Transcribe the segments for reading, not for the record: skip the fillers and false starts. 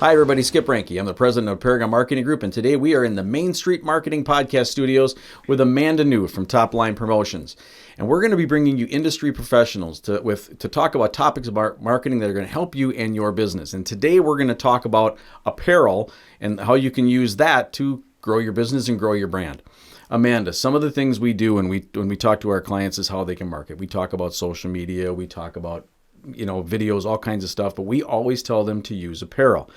Hi, everybody. Skip Ranke. I'm the president of Paragon Marketing Group, and today we are in the Main Street Marketing Podcast Studios with Amanda New from Topline Promotions. And we're going to be bringing you industry professionals to talk about topics about marketing that are going to help you and your business. And today we're going to talk about apparel and how you can use that to grow your business and grow your brand. Amanda, some of the things we do when we talk to our clients is how they can market. We talk about social media, we talk about videos, all kinds of stuff, but we always tell them to use apparel.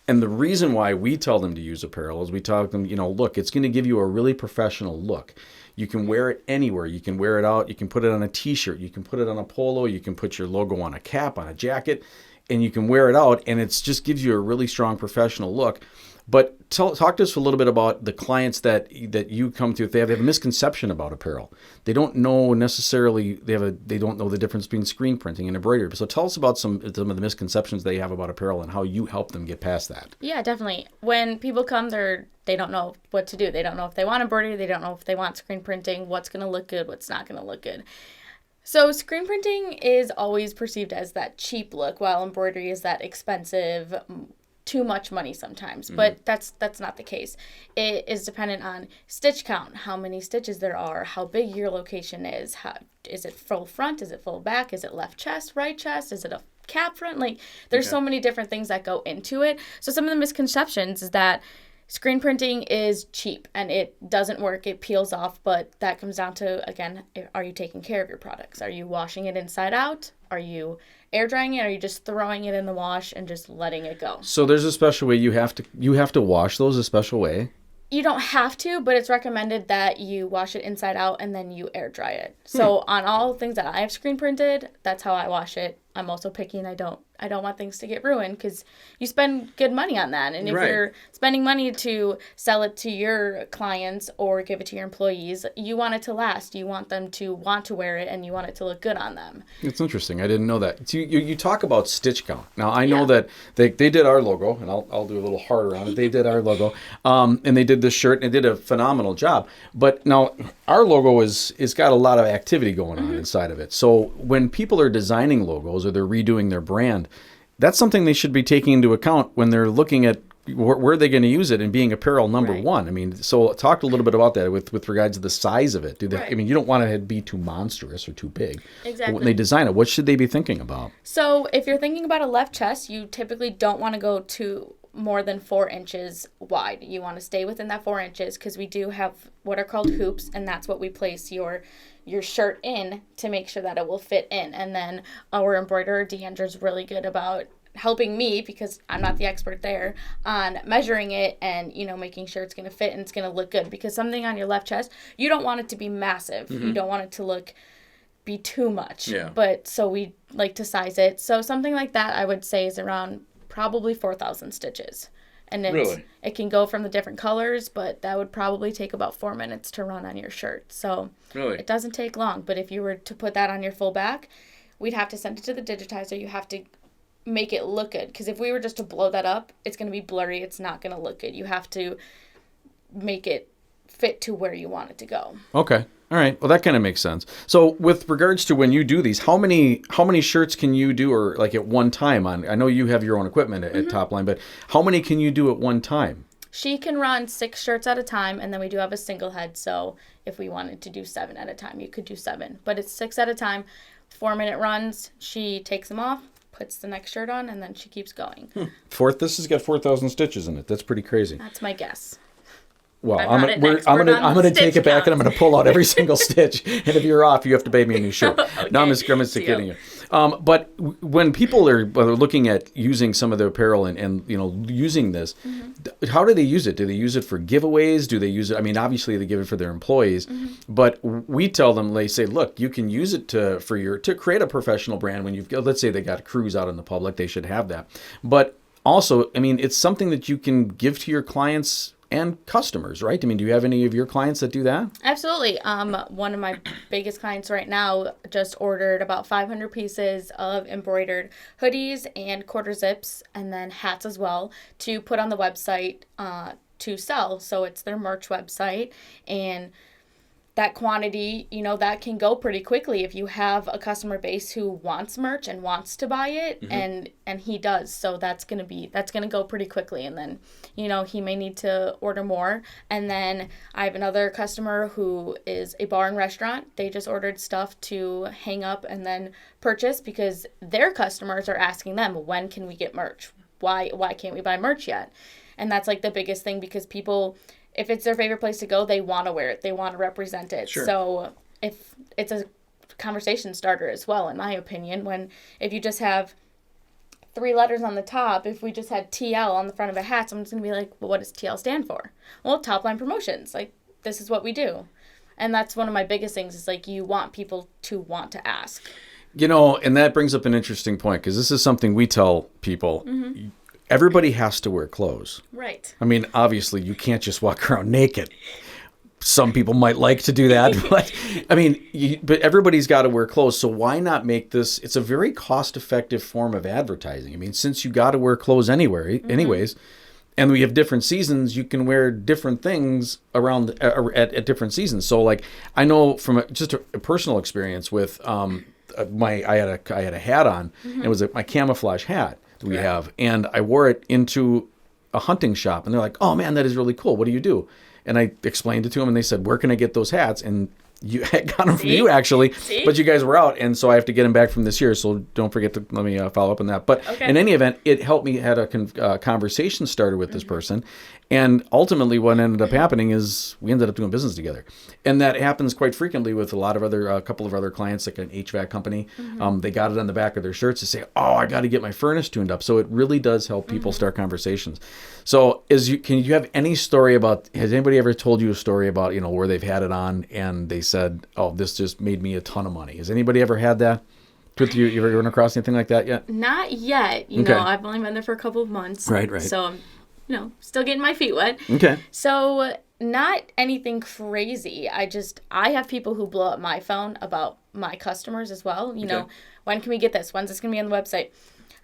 And the reason why we tell them to use apparel is we tell them, look, it's going to give you a really professional look. You can wear it anywhere. You can wear it out. You can put it on a t-shirt. You can put it on a polo. You can put your logo on a cap, on a jacket, and you can wear it out. And it just gives you a really strong professional look. But talk to us a little bit about the clients that you come to. If they have a misconception about apparel, they don't know necessarily. They don't know the difference between screen printing and embroidery. So tell us about some of the misconceptions they have about apparel and how you help them get past that. Yeah, definitely. When people come, they don't know what to do. They don't know if they want embroidery. They don't know if they want screen printing. What's going to look good? What's not going to look good? So screen printing is always perceived as that cheap look, while embroidery is that expensive, too much money sometimes, but that's not the case. It is dependent on stitch count, how many stitches there are, how big your location is, is it full front, is it full back, is it left chest, right chest, is it a cap front? There's so many different things that go into it. So some of the misconceptions is that screen printing is cheap and it doesn't work, it peels off, but that comes down to, again, are you taking care of your products? Are you washing it inside out? Are you air drying it? Or are you just throwing it in the wash and just letting it go? So there's a special way you have to wash those a special way? You don't have to, but it's recommended that you wash it inside out and then you air dry it. So on all things that I have screen printed, that's how I wash it. I'm also picky and I don't want things to get ruined because you spend good money on that. And if you're spending money to sell it to your clients or give it to your employees, you want it to last. You want them to want to wear it and you want it to look good on them. It's interesting. I didn't know that. So you talk about stitch count. Now, I know that they did our logo, and I'll do a little heart around it. They did our logo, and they did this shirt, and they did a phenomenal job. But now, our logo is got a lot of activity going on inside of it. So when people are designing logos or they're redoing their brand, that's something they should be taking into account when they're looking at where are they going to use it and being apparel number one. I mean, so talk a little bit about that with regards to the size of it. I mean, you don't want it to be too monstrous or too big. Exactly. But when they design it, what should they be thinking about? So if you're thinking about a left chest, you typically don't want to go to more than 4 inches wide. You want to stay within that 4 inches because we do have what are called hoops, and that's what we place your shirt in to make sure that it will fit in. And then our embroiderer, Deandra, is really good about helping me, because I'm not the expert there, on measuring it and, making sure it's going to fit and it's going to look good. Because something on your left chest, you don't want it to be massive. You don't want it to be too much. Yeah. But so we like to size it. So something like that, I would say, is around probably 4,000 stitches. And it can go from the different colors, but that would probably take about 4 minutes to run on your shirt. So it doesn't take long. But if you were to put that on your full back, we'd have to send it to the digitizer. You have to make it look good. Because if we were just to blow that up, it's going to be blurry. It's not going to look good. You have to make it fit to where you want it to go. Okay. All right. Well, that kind of makes sense. So with regards to when you do these, how many shirts can you do, or at one time on? I know you have your own equipment at Topline, but how many can you do at one time? She can run 6 shirts at a time, and then we do have a single head. So if we wanted to do 7 at a time, you could do 7. But it's 6 at a time, 4-minute runs. She takes them off, puts the next shirt on, and then she keeps going. This has got 4,000 stitches in it. That's pretty crazy. That's my guess. Well, I'm gonna take it back and I'm gonna pull out every single stitch. And if you're off, you have to pay me a new shirt. Okay. No, I'm just kidding you. But when people are looking at using some of their apparel and using this, how do they use it? Do they use it for giveaways? Do they use it? I mean, obviously they give it for their employees, but we tell them, they say, look, you can use it to create a professional brand. When let's say they got a cruise out in the public, they should have that. But also, I mean, it's something that you can give to your clients and customers, right? I mean, do you have any of your clients that do that? Absolutely. One of my biggest clients right now just ordered about 500 pieces of embroidered hoodies and quarter zips, and then hats as well, to put on the website to sell. So it's their merch website, and that quantity, that can go pretty quickly if you have a customer base who wants merch and wants to buy it, and he does. So that's gonna go pretty quickly, and then he may need to order more. And then I have another customer who is a bar and restaurant. They just ordered stuff to hang up and then purchase because their customers are asking them, when can we get merch? Why can't we buy merch yet? And that's like the biggest thing, because people, if it's their favorite place to go, they want to wear it. They want to represent it. Sure. So if it's a conversation starter as well, in my opinion, if you just have 3 letters on the top, if we just had TL on the front of a hat, someone's going to be like, well, what does TL stand for? Well, Topline Promotions. Like, this is what we do. And that's one of my biggest things, is like, you want people to want to ask. And that brings up an interesting point, because this is something we tell people. Everybody has to wear clothes. Right. I mean, obviously, you can't just walk around naked. Some people might like to do that, but I mean, but everybody's got to wear clothes. So why not make this? It's a very cost-effective form of advertising. I mean, since you got to wear clothes anyways, and we have different seasons, you can wear different things around at different seasons. So, like, I know from just a personal experience with I had a hat on, and it was my camouflage hat that we have, and I wore it into a hunting shop, and they're like, "Oh man, that is really cool. What do you do?" And I explained it to them, and they said, "Where can I get those hats?" And I got them from you, actually. But you guys were out, and so I have to get them back from this year. So don't forget to let me follow up on that. But in any event, it helped me had a conversation started with this person. And ultimately, what ended up happening is we ended up doing business together. And that happens quite frequently with a couple of other clients, like an HVAC company. They got it on the back of their shirts to say, "Oh, I got to get my furnace tuned up." So it really does help people start conversations. So can you have any story about, has anybody ever told you a story about, where they've had it on and they said, "Oh, this just made me a ton of money"? Has anybody ever had that? You ever run across anything like that yet? Not yet. I've only been there for a couple of months. Right. So I'm, still getting my feet wet. Okay. So not anything crazy. I have people who blow up my phone about my customers as well. When can we get this? When's this going to be on the website?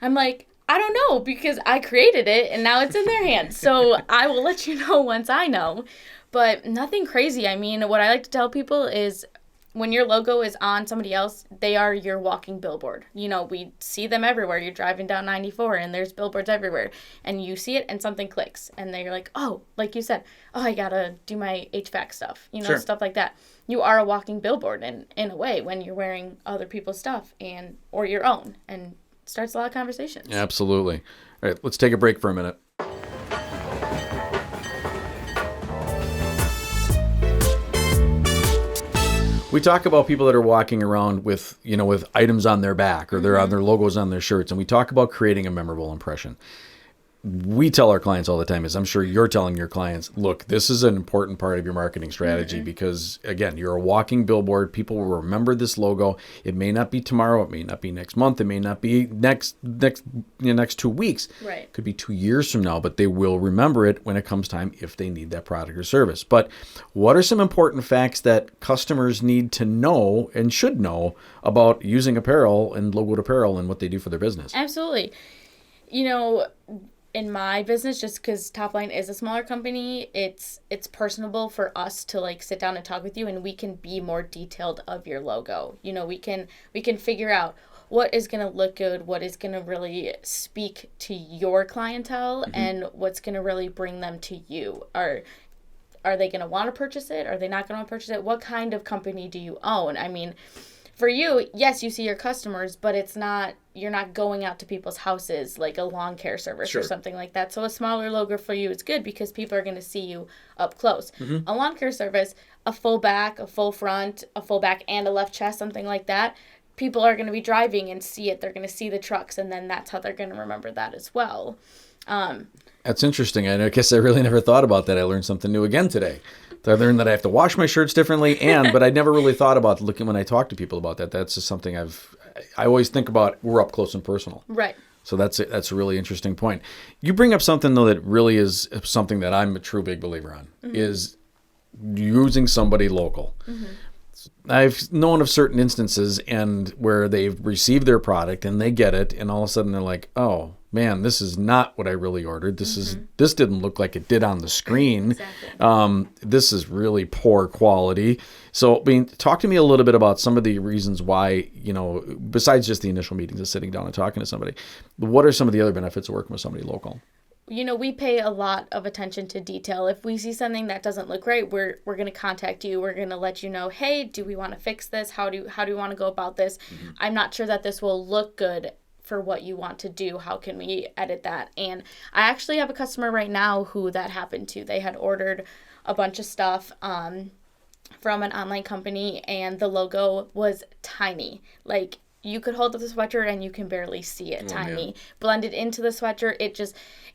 I'm like, I don't know, because I created it and now it's in their hands. So I will let you know once I know. But nothing crazy. I mean, what I like to tell people is, when your logo is on somebody else, they are your walking billboard. We see them everywhere. You're driving down 94 and there's billboards everywhere. And you see it and something clicks. And then you're like, oh, like you said, oh, I got to do my HVAC stuff, Sure. Stuff like that. You are a walking billboard in a way, when you're wearing other people's stuff or your own. And it starts a lot of conversations. Absolutely. All right, let's take a break for a minute. We talk about people that are walking around with items on their back, or they're on their logos on their shirts, and we talk about creating a memorable impression. We tell our clients all the time, as I'm sure you're telling your clients, look, this is an important part of your marketing strategy, because, again, you're a walking billboard. People will remember this logo. It may not be tomorrow. It may not be next month. It may not be next 2 weeks. Right. It could be 2 years from now, but they will remember it when it comes time, if they need that product or service. But what are some important facts that customers need to know and should know about using apparel and logoed apparel and what they do for their business? Absolutely. In my business, just because Topline is a smaller company, it's personable for us to like sit down and talk with you, and we can be more detailed of your logo. We can figure out what is going to look good, what is going to really speak to your clientele, and what's going to really bring them to you. Are they going to want to purchase it? Are they not going to want to purchase it? What kind of company do you own? I mean, for you, yes, you see your customers, but you're not going out to people's houses like a lawn care service or something like that. So a smaller logo for you is good, because people are going to see you up close. A lawn care service, a full back, a full front, a full back and a left chest, something like that, people are going to be driving and see it. They're going to see the trucks, and then that's how they're going to remember that as well. That's interesting. I guess I really never thought about that. I learned something new again today. I learned that I have to wash my shirts differently, but I never really thought about looking when I talk to people about that. That's just something I always think about. We're up close and personal. Right. So that's a really interesting point. You bring up something, though, that really is something that I'm a true big believer on, is using somebody local. I've known of certain instances where they've received their product and they get it, and all of a sudden they're like, oh, man, this is not what I really ordered. This didn't look like it did on the screen. Exactly. This is really poor quality. So, I mean, talk to me a little bit about some of the reasons why, besides just the initial meetings of sitting down and talking to somebody, what are some of the other benefits of working with somebody local? We pay a lot of attention to detail. If we see something that doesn't look right, we're going to contact you. We're going to let you know, hey, do we want to fix this? How do we want to go about this? Mm-hmm. I'm not sure that this will look good for what you want to do. How can we edit that? And I actually have a customer right now who that happened to. They had ordered a bunch of stuff from an online company, and the logo was tiny. Like, you could hold up the sweatshirt and you can barely see it. Tiny. Man. Blended into the sweatshirt, it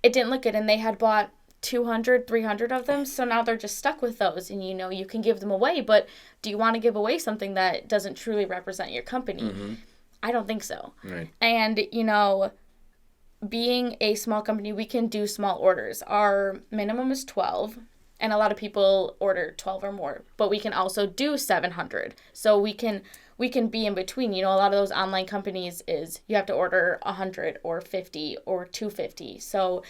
didn't look good. And they had bought 200, 300 of them. So now they're just stuck with those. And, you can give them away. But do you want to give away something that doesn't truly represent your company? Mm-hmm. I don't think so. Right. And, being a small company, we can do small orders. Our minimum is 12. And a lot of people order 12 or more. But we can also do 700. So we can be in between. A lot of those online companies is you have to order 100 or 50 or 250. So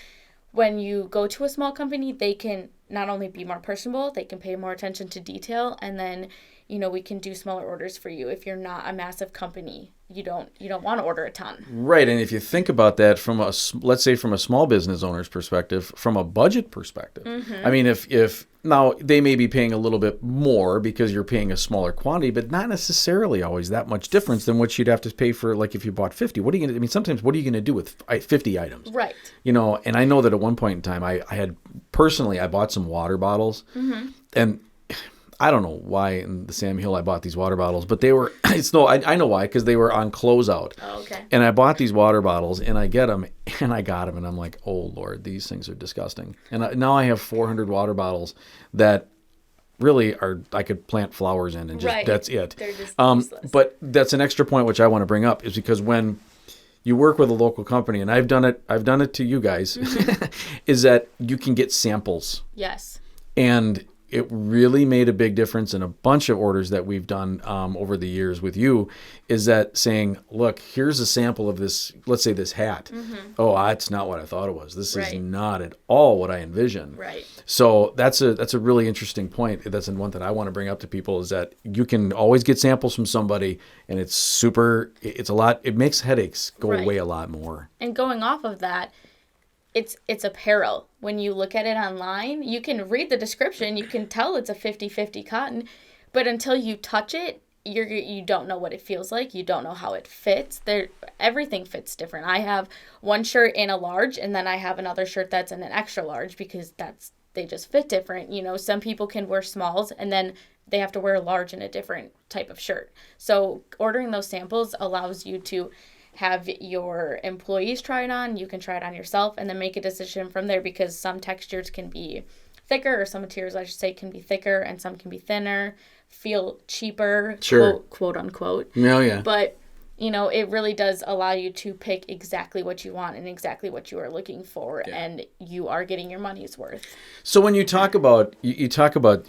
when you go to a small company, they can not only be more personable, they can pay more attention to detail, and then we can do smaller orders for you. If you're not a massive company, you don't want to order a ton. Right. And if you think about that from let's say from a small business owner's perspective, from a budget perspective, mm-hmm. I mean, if now they may be paying a little bit more because you're paying a smaller quantity, but not necessarily always that much difference than what you'd have to pay for, like, if you bought 50. Sometimes what are you going to do with 50 items? Right. And I know that at one point in time, I bought some water bottles, mm-hmm. and I don't know why in the Sam Hill I bought these water bottles, but they were, I know why, because they were on closeout. Oh, okay. And I bought these water bottles, and I got them, and I'm like, oh, Lord, these things are disgusting. And now I have 400 water bottles that really I could plant flowers in, and just right. That's it. They're just useless. But that's an extra point which I want to bring up, is because when you work with a local company, and I've done it to you guys, mm-hmm. is that you can get samples. Yes. And it really made a big difference in a bunch of orders that we've done over the years with you, is that saying, look, here's a sample of this, let's say this hat. Mm-hmm. Oh, that's not what I thought it was. This right. is not at all what I envisioned. Right. So that's a really interesting point. That's one that I want to bring up to people, is that you can always get samples from somebody, and it's a lot, it makes headaches go right. away a lot more. And going off of that, it's apparel. When you look at it online, you can read the description, you can tell it's a 50-50 cotton, but until you touch it, you don't know what it feels like, you don't know how it fits. Everything fits different. I have one shirt in a large, and then I have another shirt that's in an extra large, because they just fit different. Some people can wear smalls, and then they have to wear a large in a different type of shirt. So ordering those samples allows you to have your employees try it on, you can try it on yourself, and then make a decision from there, because some textures can be thicker, or some materials, I should say, can be thicker, and some can be thinner, feel cheaper, sure. quote unquote. Oh, yeah. But, it really does allow you to pick exactly what you want and exactly what you are looking for, yeah. and you are getting your money's worth. So when you talk about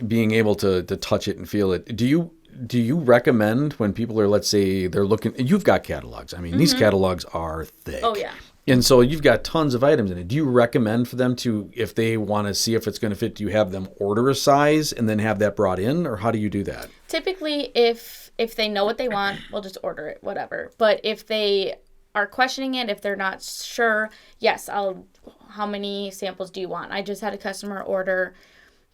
being able to touch it and feel it, do you recommend, when people are, let's say, they're looking, you've got catalogs. I mean, mm-hmm. these catalogs are thick. Oh, yeah. And so you've got tons of items in it. Do you recommend for them to, if they want to see if it's going to fit, do you have them order a size and then have that brought in, or how do you do that? Typically, if they know what they want, we'll just order it, whatever. But if they are questioning it, if they're not sure, yes, how many samples do you want? I just had a customer order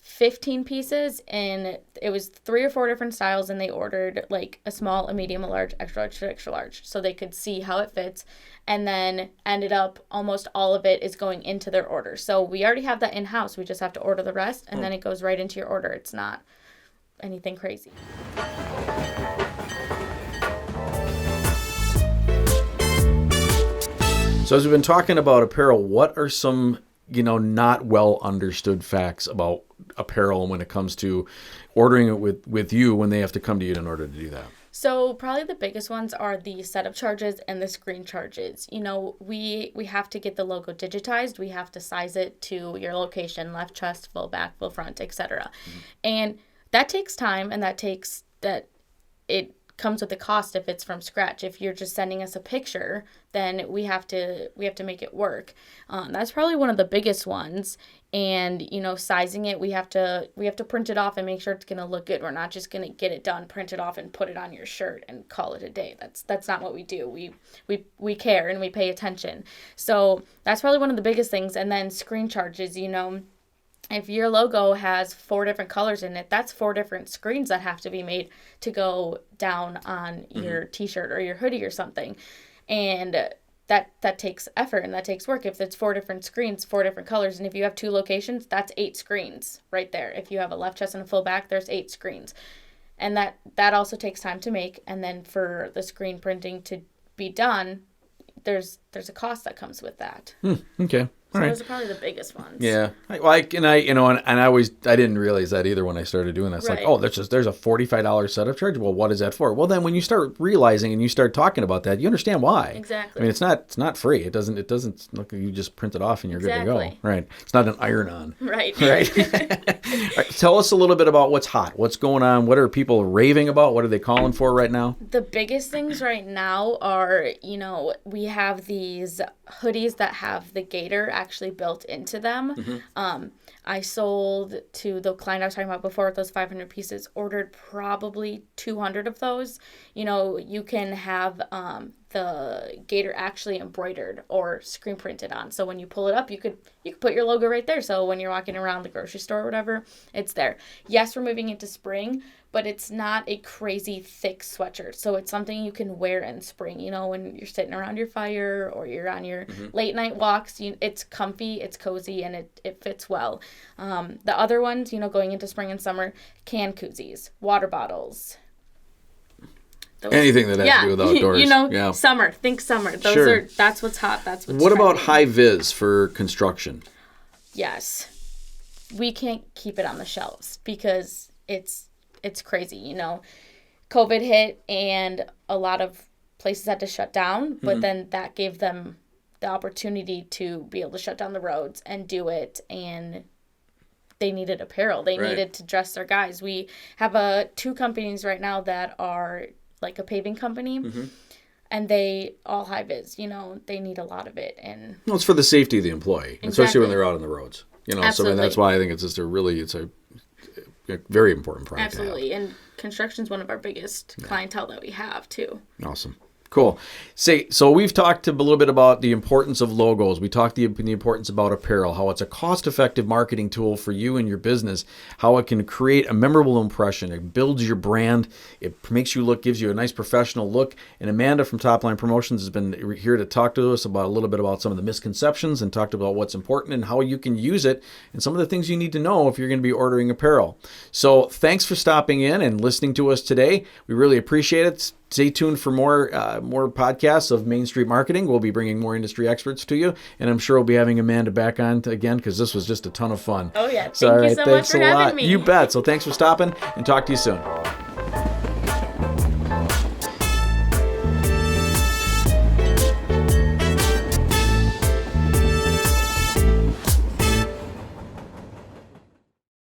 15 pieces, and it was 3 or 4 different styles, and they ordered like a small, a medium, a large, extra large, extra large, so they could see how it fits, and then ended up almost all of it is going into their order. So we already have that in-house. We just have to order the rest, and then it goes right into your order. It's not anything crazy. So as we've been talking about apparel, what are some not well understood facts about apparel when it comes to ordering it with you, when they have to come to you in order to do that? So probably the biggest ones are the setup charges and the screen charges. We have to get the logo digitized. We have to size it to your location, left chest, full back, full front, etc. Mm-hmm. And that takes time, and it comes with a cost if it's from scratch. If you're just sending us a picture, then we have to make it work. That's probably one of the biggest ones. And, you know, sizing it, we have to print it off and make sure it's going to look good. We're not just going to get it done, print it off and put it on your shirt and call it a day. That's not what we do. We care and we pay attention. So that's probably one of the biggest things. And then screen charges, you know, if your logo has 4 different colors in it, that's 4 different screens that have to be made to go down on your t-shirt or your hoodie or something. And that takes effort and that takes work. If it's 4 different screens, 4 different colors, and if you have 2 locations, that's 8 screens right there. If you have a left chest and a full back, there's 8 screens. And that also takes time to make. And then for the screen printing to be done, there's a cost that comes with that. Okay. So All right. those are probably the biggest ones. Yeah, I didn't realize that either when I started doing that. It's like, Right. oh, there's a $45 setup charge. Well, what is that for? Well, then when you start realizing and you start talking about that, you understand why. Exactly. I mean, it's not free. It doesn't look like you just print it off and you're good to go. Exactly. Right. It's not an iron-on. Right. Right. All right. Tell us a little bit about what's hot. What's going on? What are people raving about? What are they calling for right now? The biggest things right now are, you know, we have these hoodies that have the gator actually built into them. I sold to the client I was talking about before with those 500 pieces, ordered probably 200 of those. You know, you can have the gator actually embroidered or screen printed on. So when you pull it up, you could put your logo right there. So when you're walking around the grocery store or whatever, it's there. Yes, we're moving into spring, but it's not a crazy thick sweatshirt. So it's something you can wear in spring, you know, when you're sitting around your fire or you're on your late night walks. It's comfy, it's cozy, and it fits well. The other ones, you know, going into spring and summer, can koozies, water bottles. Anything that has to do with outdoors. You know, yeah. Summer. Think summer. Sure. That's what's hot. That's what's What about trendy. high vis for construction? Yes. We can't keep it on the shelves because it's crazy, you know. COVID hit and a lot of places had to shut down, but then that gave them the opportunity to be able to shut down the roads and do it, and they needed apparel. They needed to dress their guys. We have 2 companies right now that are like a paving company, and they all high vis, you know, they need a lot of it. And Well, it's for the safety of the employee, especially when they're out on the roads. You know, Absolutely. so that's why I think it's a very important product. absolutely. And construction's one of our biggest clientele that we have too. Awesome. Cool. So we've talked a little bit about the importance of logos. We talked the importance about apparel, how it's a cost-effective marketing tool for you and your business, how it can create a memorable impression. It builds your brand. It makes you look, gives you a nice professional look. And Amanda from Topline Promotions has been here to talk to us about a little bit about some of the misconceptions and talked about what's important and how you can use it and some of the things you need to know if you're going to be ordering apparel. So thanks for stopping in and listening to us today. We really appreciate it. Stay tuned for more podcasts of Main Street Marketing. We'll be bringing more industry experts to you, and I'm sure we'll be having Amanda back on again because this was just a ton of fun. Oh yeah, Thank you so much for having me. You bet. So thanks for stopping, and talk to you soon.